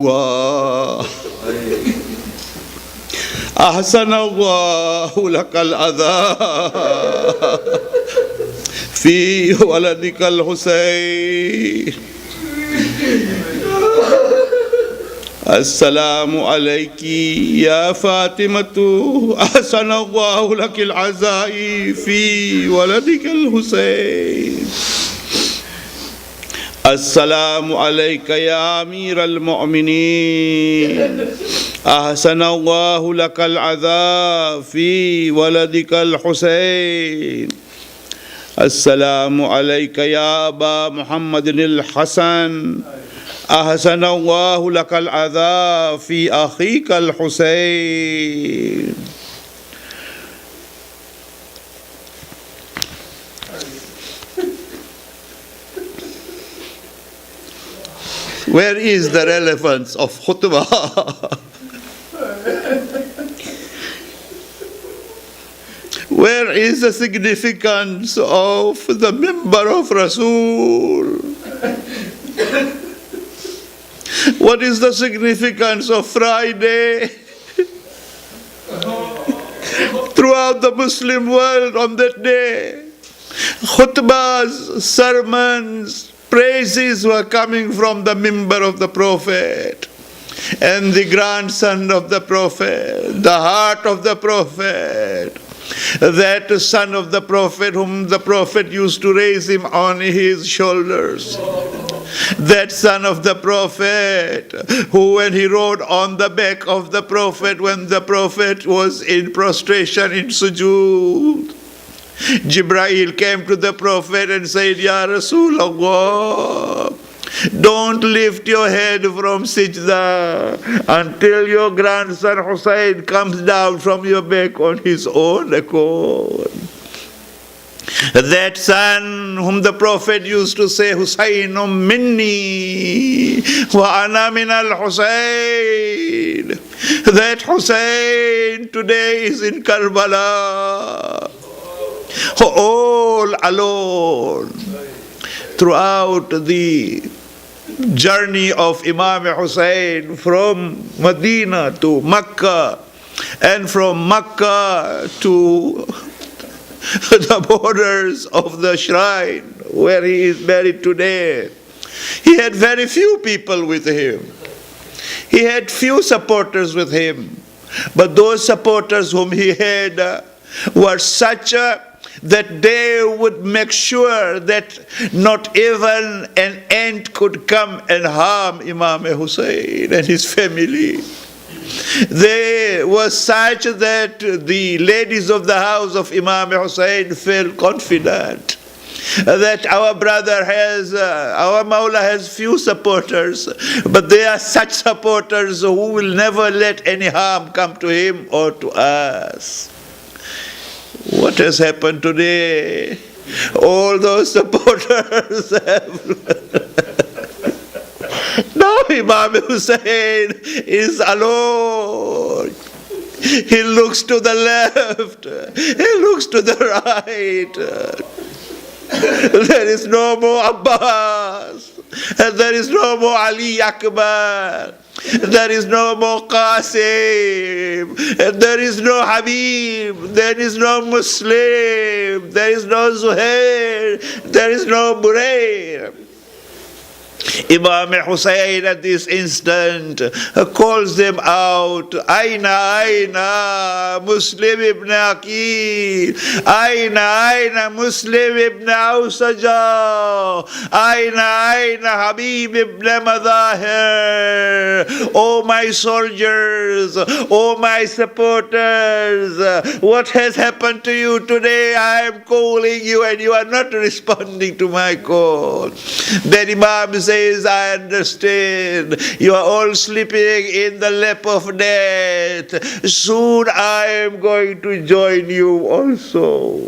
الله أحسن الله لك العذاب في ولدك الحسين السلام عليك يا فاطمة أحسن الله لك العزاء في ولدك الحسين السلام عليك يا أمير المؤمنين أحسن الله لك العذاب في ولدك الحسين السلام عليك يا أبا محمد الحسن أحسن الله لك العذاب في أخيك الحسين Where is the relevance of khutbah? Where is the significance of the member of Rasul? What is the significance of Friday? Throughout the Muslim world on that day, khutbahs, sermons, praises were coming from the member of the Prophet and the grandson of the Prophet, the heart of the Prophet, that son of the Prophet whom the Prophet used to raise him on his shoulders. That son of the Prophet who, when he rode on the back of the Prophet, when the Prophet was in prostration in sujood, Jibreel came to the Prophet and said, Ya Rasulullah, don't lift your head from sajda until your grandson Hussein comes down from your back on his own accord. That son whom the Prophet used to say, Husaynum minni wa ana min al-Husayn. That Hussein today is in Karbala, all alone. Throughout the journey of Imam Hussein from Medina to Makkah, and from Makkah to the borders of the shrine where he is buried today, he had very few people with him. He had few supporters with him. But those supporters whom he had were such that they would make sure that not even an ant could come and harm Imam Hussein and his family. They were such that the ladies of the house of Imam Hussein felt confident that our brother has, our Maula has few supporters, but they are such supporters who will never let any harm come to him or to us. What has happened today? All those supporters have now Imam Hussein is alone. He looks to the left, he looks to the right. There is no more Abbas, and there is no more Ali Akbar. There is no more Qasim, and there is no Habib, there is no Muslim, there is no Zuhair, there is no Burair. Imam Hussein at this instant calls them out, Aina Muslim ibn Aqil, Aina Muslim ibn Awsaja, Aina Habib ibn Madahir. Oh my soldiers, oh my supporters, what has happened to you today? I am calling you and you are not responding to my call. Then Imam says, I understand. You are all sleeping in the lap of death. Soon I am going to join you also.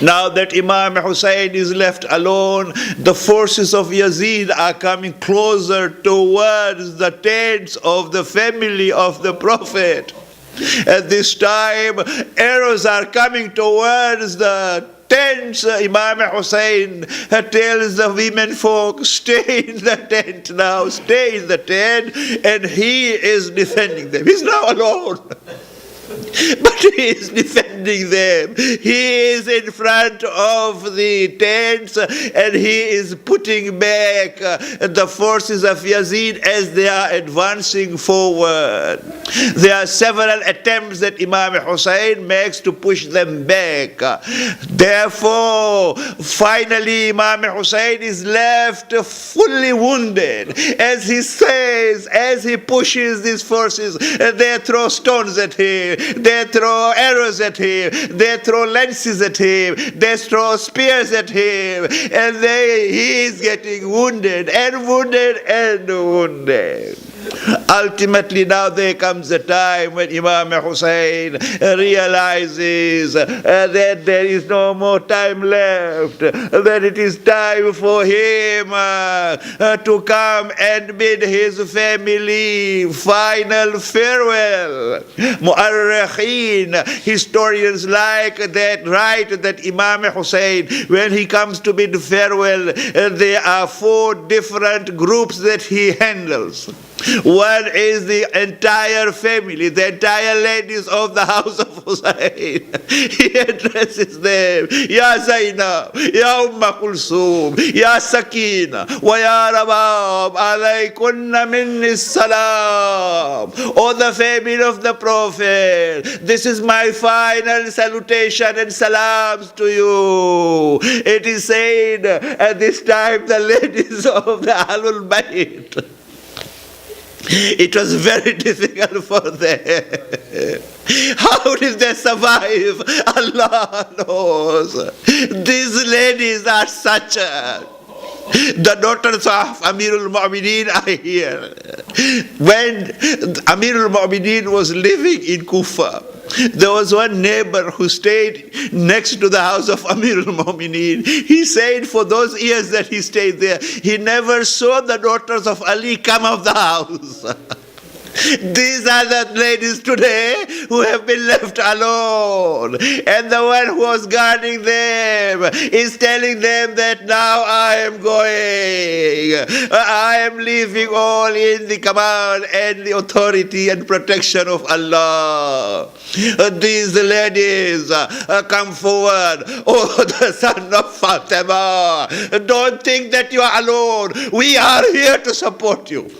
Now that Imam Hussein is left alone, the forces of Yazid are coming closer towards the tents of the family of the Prophet. At this time, arrows are coming towards the tents. Imam Hussein tells the women folk, stay in the tent now, stay in the tent, and he is defending them. He's now alone. But he is defending them. He is in front of the tents and he is putting back the forces of Yazid as they are advancing forward. There are several attempts that Imam Hussein makes to push them back. Therefore, finally Imam Hussein is left fully wounded. As he says, as he pushes these forces, they throw stones at him. They throw arrows at him, they throw lances at him, they throw spears at him, and he is getting wounded and wounded and wounded. Ultimately, now there comes a time when Imam Hussein realizes that there is no more time left, that it is time for him to come and bid his family final farewell. Mu'arrikhin, historians like that, write that Imam Hussein, when he comes to bid farewell, there are 4 different groups that he handles. One is the entire family, the entire ladies of the house of Hussein. He addresses them, Ya Zainab, Ya Kulsum, Ya Sakina, wa Ya Rabab, alaykunna minni salam. O the family of the Prophet, this is my final salutation and salams to you. It is said at this time the ladies of the Ahlul Bayt, it was very difficult for them. How did they survive? Allah knows. These ladies are such the daughters of Amirul Mu'mineen are here. When Amirul Mu'mineen was living in Kufa, there was one neighbor who stayed next to the house of Amirul Mu'mineen. He said for those years that he stayed there, he never saw the daughters of Ali come out of the house. These are the ladies today who have been left alone. And the one who was guarding them is telling them that now I am going. I am leaving all in the command and the authority and protection of Allah. These ladies come forward. Oh, the son of Fatima, don't think that you are alone. We are here to support you.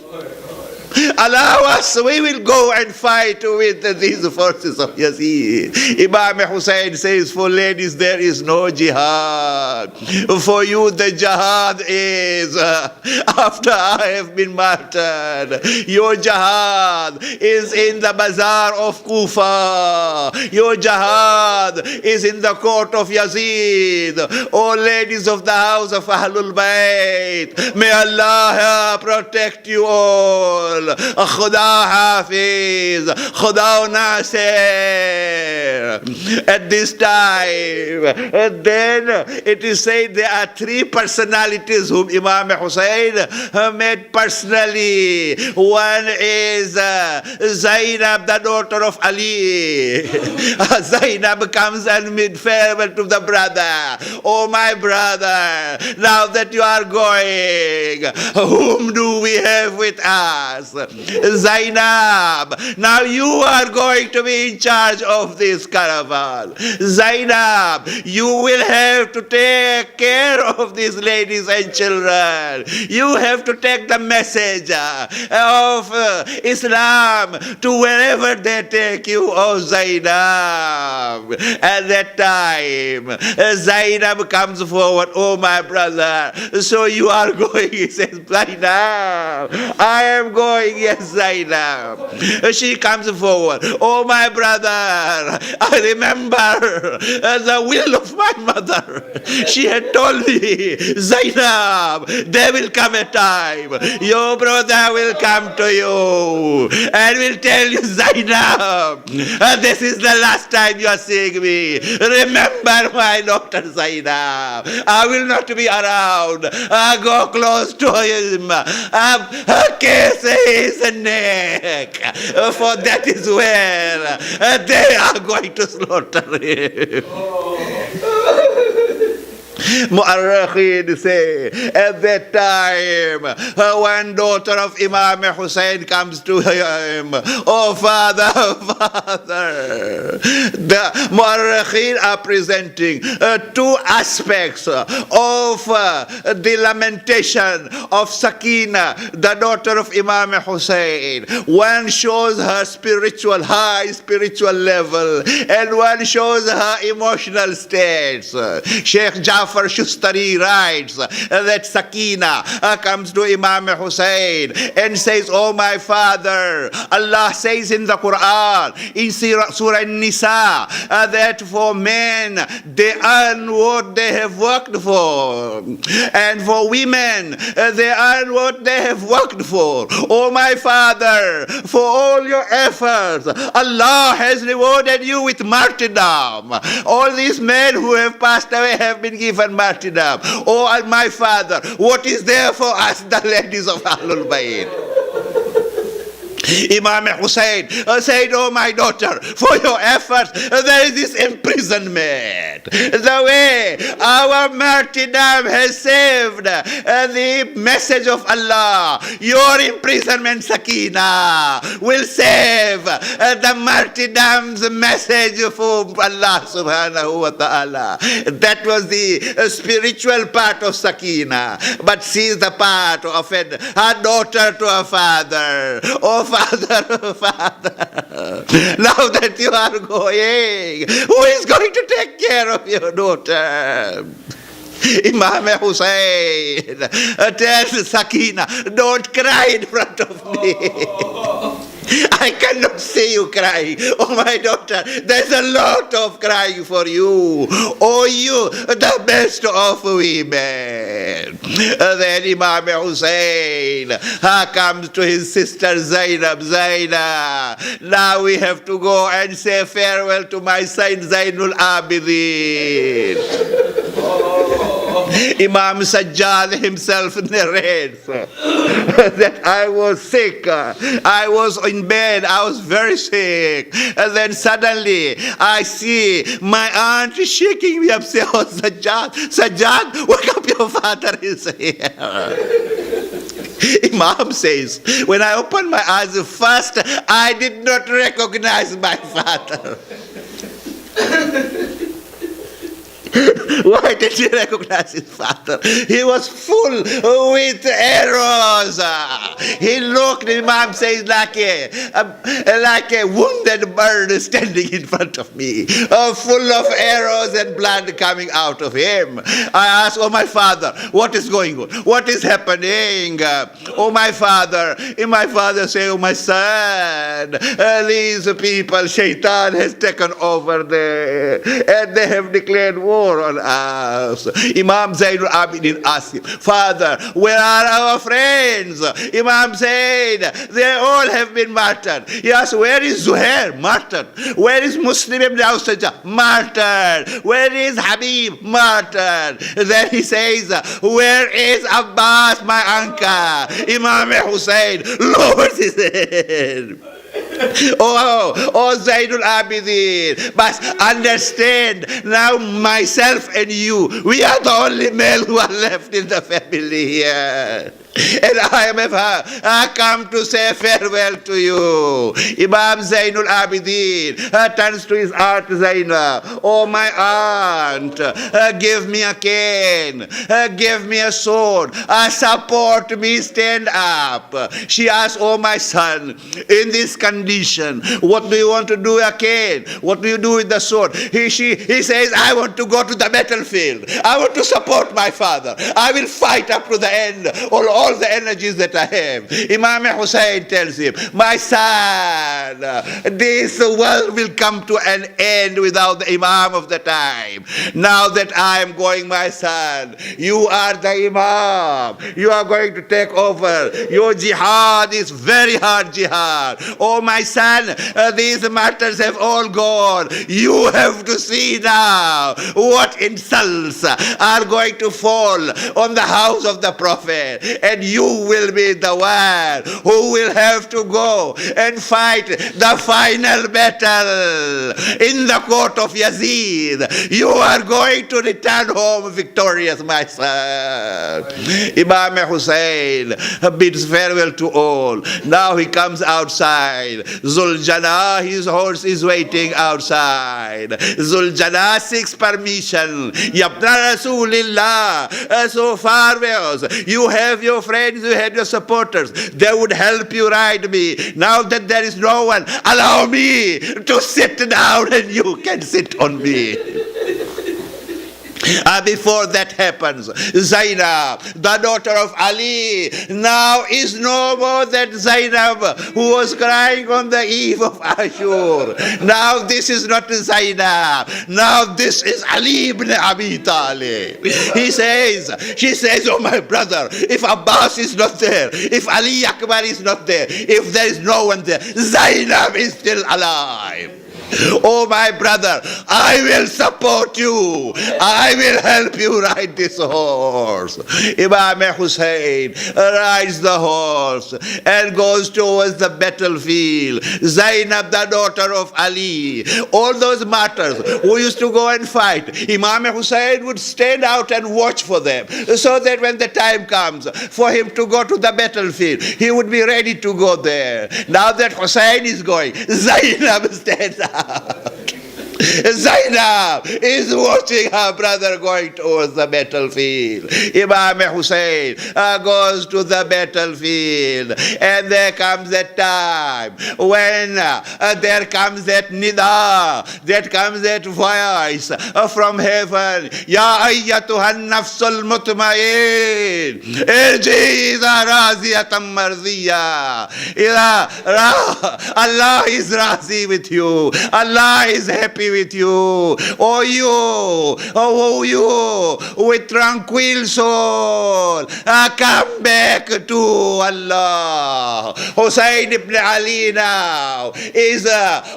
Allow us, we will go and fight with these forces of Yazid. Imam Hussein says, for ladies there is no jihad. For you the jihad is after I have been martyred. Your jihad is in the bazaar of Kufa. Your jihad is in the court of Yazid. O ladies of the house of Ahlul Bayt, may Allah protect you all. Khuda Hafiz, Khuda Nasir. At this time, and then it is said there are 3 personalities whom Imam Hussein met personally. One is Zainab, the daughter of Ali. Zainab comes and bid farewell to the brother. Oh, my brother, now that you are going, whom do we have with us? Zainab, now you are going to be in charge of this caravan. Zainab, you will have to take care of these ladies and children. You have to take the message of Islam to wherever they take you, oh Zainab. At that time, Zainab comes forward, oh my brother, so you are going, he says, Zainab, I am going. Yes, Zainab. She comes forward. Oh, my brother, I remember the will of my mother. She had told me, Zainab, there will come a time. Your brother will come to you and will tell you, Zainab, this is the last time you are seeing me. Remember my daughter Zainab. I will not be around. Go close to him. Kiss his neck, for that is where they are going to slaughter him. Mu'arrakhin say, at that time, one daughter of Imam Hussein comes to him. Oh father, father. The Mu'arrakhin are presenting two aspects of the lamentation of Sakina, the daughter of Imam Hussein. One shows her high spiritual level, and one shows her emotional states. Sheikh Jafar Shustari writes that Sakina comes to Imam Hussein and says, oh my father, Allah says in the Quran, in Surah An-Nisa, that for men, they earn what they have worked for. And for women, they earn what they have worked for. Oh my father, for all your efforts, Allah has rewarded you with martyrdom. All these men who have passed away have been given martyrdom. Oh my father, what is there for us, the ladies of Ahlul Bayt? Imam Hussein said, oh my daughter, for your efforts, there is this imprisonment. The way our martyrdom has saved the message of Allah, your imprisonment, Sakina, will save the martyrdom's message for Allah subhanahu wa ta'ala. That was the spiritual part of Sakina. But she is the part of her daughter to her father. Oh father, father, now that you are going, who is going to take care of your daughter? Imam Hussein tells Sakina, don't cry in front of me. I cannot see you crying. Oh my daughter, there's a lot of crying for you. Oh you, the best of women. Then Imam Hussein comes to his sister Zainab. Zainab, now we have to go and say farewell to my son Zainul Abidin. Imam Sajjad himself narrates that I was sick. I was in bed. I was very sick. And then suddenly I see my aunt shaking me up, saying, oh Sajjad, Sajjad, wake up, your father is here. Imam says, when I opened my eyes first, I did not recognize my father. Why did he recognize his father? He was full with arrows. He looked, Imam says, like a wounded bird standing in front of me, full of arrows and blood coming out of him. I asked, oh my father, what is going on? What is happening? Oh my father. And my father said, oh my son, these people, Shaitan has taken over there, and they have declared war on us. Imam Zainul Abidin asked him, father, where are our friends? Imam said, they all have been martyred. He asked, where is Zuhair? Martyred. Where is Muslim ibn Awsaja? Martyred. Where is Habib? Martyred. Then he says, where is Abbas, my uncle? Imam Hussein lowers his head. Oh Zainul Abidin, but understand, now myself and you, we are the only male who are left in the family here. And I come to say farewell to you. Imam Zainul Abidin turns to his aunt Zainab. Oh my aunt, give me a cane, give me a sword, support me, stand up. She asks, oh my son, in this condition, what do you want to do, a cane? What do you do with the sword? He says, I want to go to the battlefield. I want to support my father. I will fight up to the end, all the energies that I have. Imam Hussein tells him, my son, this world will come to an end without the Imam of the time. Now that I am going, my son, you are the Imam. You are going to take over. Your jihad is very hard jihad. Oh my son, these matters have all gone. You have to see now what insults are going to fall on the house of the Prophet. and you will be the one who will have to go and fight the final battle in the court of Yazid. You are going to return home victorious, my son. Imam Hussein bids farewell to all. Now he comes outside. Zuljana, his horse, is waiting outside. Zuljana seeks permission. Yabna Rasulillah. So farewells. You have your friends, you have your supporters. They would help you ride me. Now that there is no one, allow me to sit down and you can sit on me. Before that happens, Zainab, the daughter of Ali, now is no more that Zainab who was crying on the eve of Ashur. Now this is not Zainab. Now this is Ali ibn Abi Talib. She says, oh my brother, if Abbas is not there, if Ali Akbar is not there, if there is no one there, Zainab is still alive. Oh my brother, I will support you. I will help you ride this horse. Imam Hussein rides the horse and goes towards the battlefield. Zainab, the daughter of Ali, all those martyrs who used to go and fight, Imam Hussein would stand out and watch for them, so that when the time comes for him to go to the battlefield, he would be ready to go there. Now that Hussein is going, Zainab stands up. Zainab is watching her brother going towards the battlefield. Imam Hussein goes to the battlefield, and there comes that time when there comes that nida, there comes that voice from heaven. Ya ayyatuhan nafsul mutmain, irji ila raziyatan marziya. Allah is razi with you. Allah is happy with you. Oh you, with tranquil soul, come back to Allah. Hussein ibn Ali now is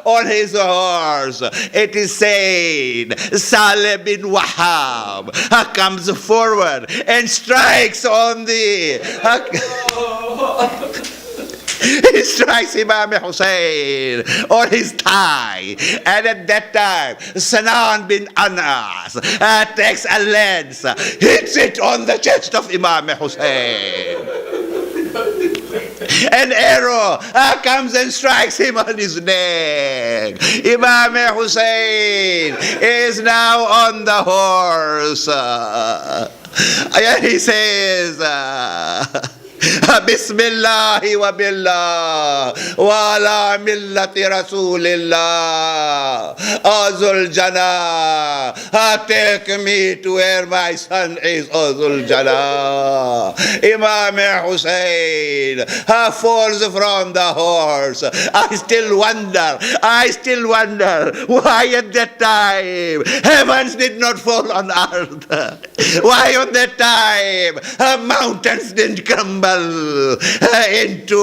on his horse. It is said Saleh bin Wahab comes forward and strikes on the he strikes Imam Hussein on his thigh, and at that time Sanan bin Anas takes a lance, hits it on the chest of Imam Hussein. An arrow comes and strikes him on his neck. Imam Hussein is now on the horse. And he says, Bismillahi wa billah wa ala millati Rasulillah. Azul Jana, take me to where my son is, Azul Jana. Imam Hussein falls from the horse. I still wonder why at that time heavens did not fall on earth. Why on that time mountains didn't crumble into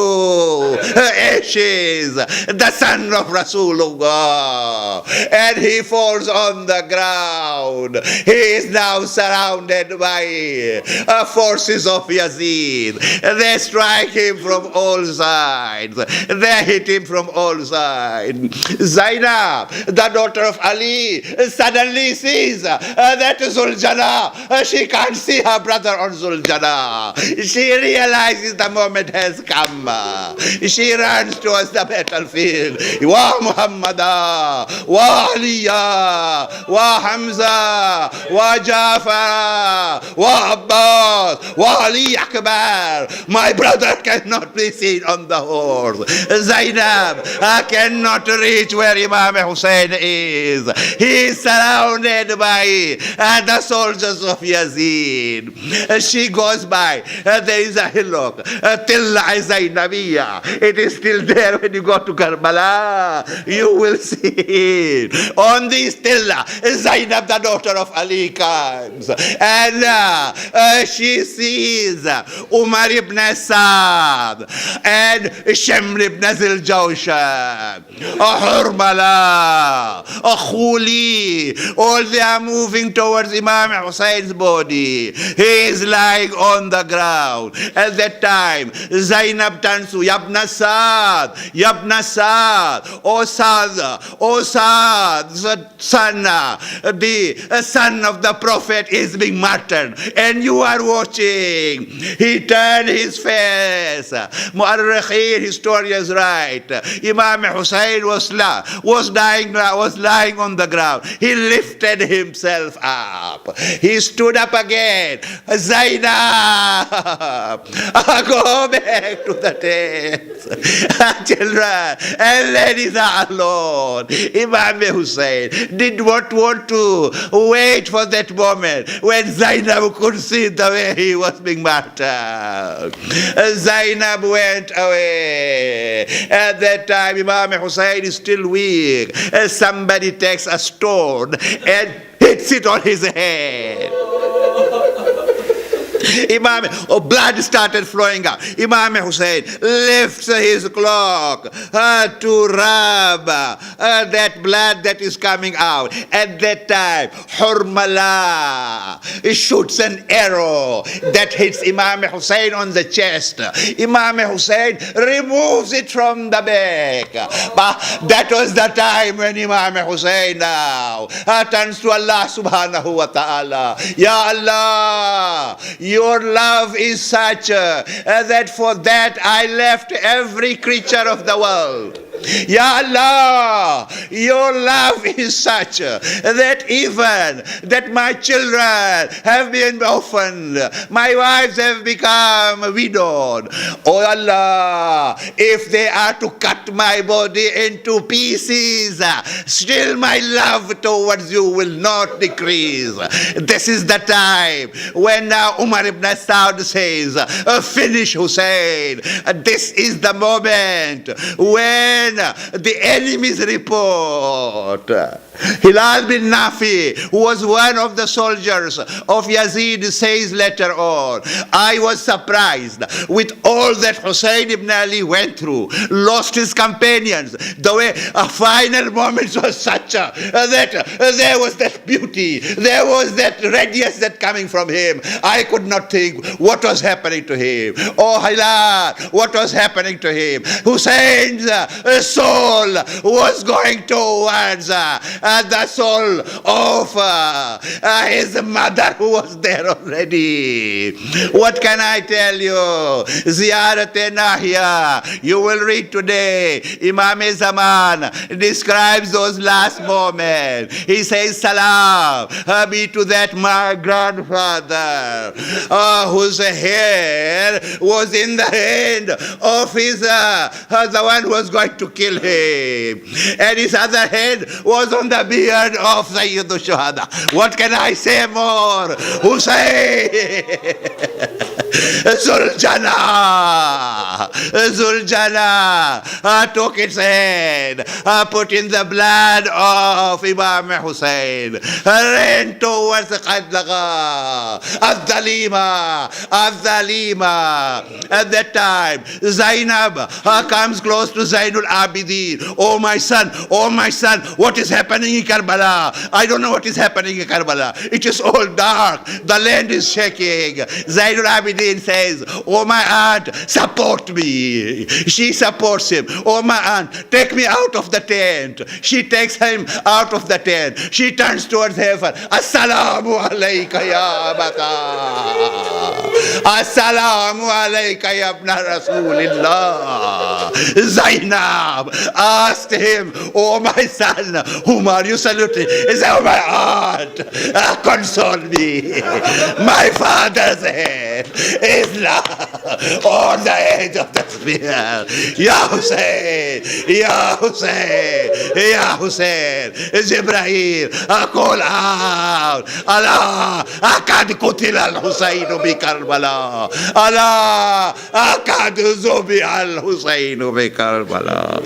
ashes. The son of Rasulullah, and he falls on the ground. He is now surrounded by forces of Yazid. They strike him from all sides. They hit him from all sides. Zainab, the daughter of Ali, suddenly sees that Zuljana, she can't see her brother on Zuljana. She realizes the moment has come. She runs towards the battlefield. Wa Muhammada, wa Aliya, wa Hamza, wa Jafar, wa Abbas, wa Ali Akbar. My brother cannot be seen on the horse. Zainab cannot reach where Imam Hussein is. He is surrounded by the soldiers of Yazid. She goes by. There is a hillock, Tilla Zainabiyya. It is still there when you go to Karbala. You will see it. On this Tilla, Zainab, the daughter of Ali, comes. And she sees Umar ibn Saad and Shamr ibn Ziljawshan, Hurmala, Khuli. All they are moving towards Imam Hussein's body. He is lying on the ground. And At that time, Zainab turns to Yabna Saad, Yabna Saad, O Saad, the son of the Prophet is being murdered, and you are watching. He turned his face. Mu'arrikheen, historians write, Imam Hussein was lying on the ground. He lifted himself up. He stood up again. Zainab, go back to the tent. Children and ladies are alone. Imam Hussein did not want to wait for that moment when Zainab could see the way he was being martyred. Zainab went away. At that time, Imam Hussein is still weak. Somebody takes a stone and hits it on his head. Blood started flowing out. Imam Hussein lifts his cloak to rub that blood that is coming out. At that time, Hurmala shoots an arrow that hits Imam Hussein on the chest. Imam Hussein removes it from the back. But that was the time when Imam Hussein now turns to Allah subhanahu wa ta'ala. Ya Allah, your love is such that for that I left every creature of the world. Ya Allah, your love is such that even that my children have been orphaned, my wives have become widowed. Oh Allah, if they are to cut my body into pieces, still my love towards you will not decrease. This is the time when now Umar ibn Saud says, finish Hussein. This is the moment when the enemies report. Hilal bin Nafi, who was one of the soldiers of Yazid, says later on, I was surprised with all that Hussein ibn Ali went through, lost his companions. The way a final moment was such that there was that beauty, there was that radiance that coming from him. I could not think what was happening to him. Oh Hilal, what was happening to him? Hussein's soul was going towards the soul of his mother who was there already. What can I tell you? Ziyarat-e-Nahiya, you will read today, Imam Zaman describes those last moments. He says, Salam be to that my grandfather whose hair was in the hand of his the one who was going to kill him, and his other hand was on the beard of Sayyid al-Shuhada. What can I say more? Hussein Zuljana took its head, put in the blood of Imam Hussein, ran towards the Qadlaqa, Az-Zalima. At that time, Zainab comes close to Zainul Abidin. Oh my son, what is happening in Karbala? I don't know what is happening in Karbala. It is all dark. The land is shaking. Zainul Abidin says, oh my aunt, support me. She supports him. Oh my aunt, take me out of the tent. She takes him out of the tent. She turns towards heaven. Assalamu alayka ya baka. Assalamu alayka ya ibn Rasulillah. Zainab asked him, oh my son, whom are you saluting? He said, oh my aunt, console me. My father's head is now on the edge of the spear. Ya Hussein, Ya Hussein, Ya Hussein. Jibreel, call out, Allah, akad kutil al-Hussein bi Karbala. Allah, akad zubi al-Hussein bi Karbala.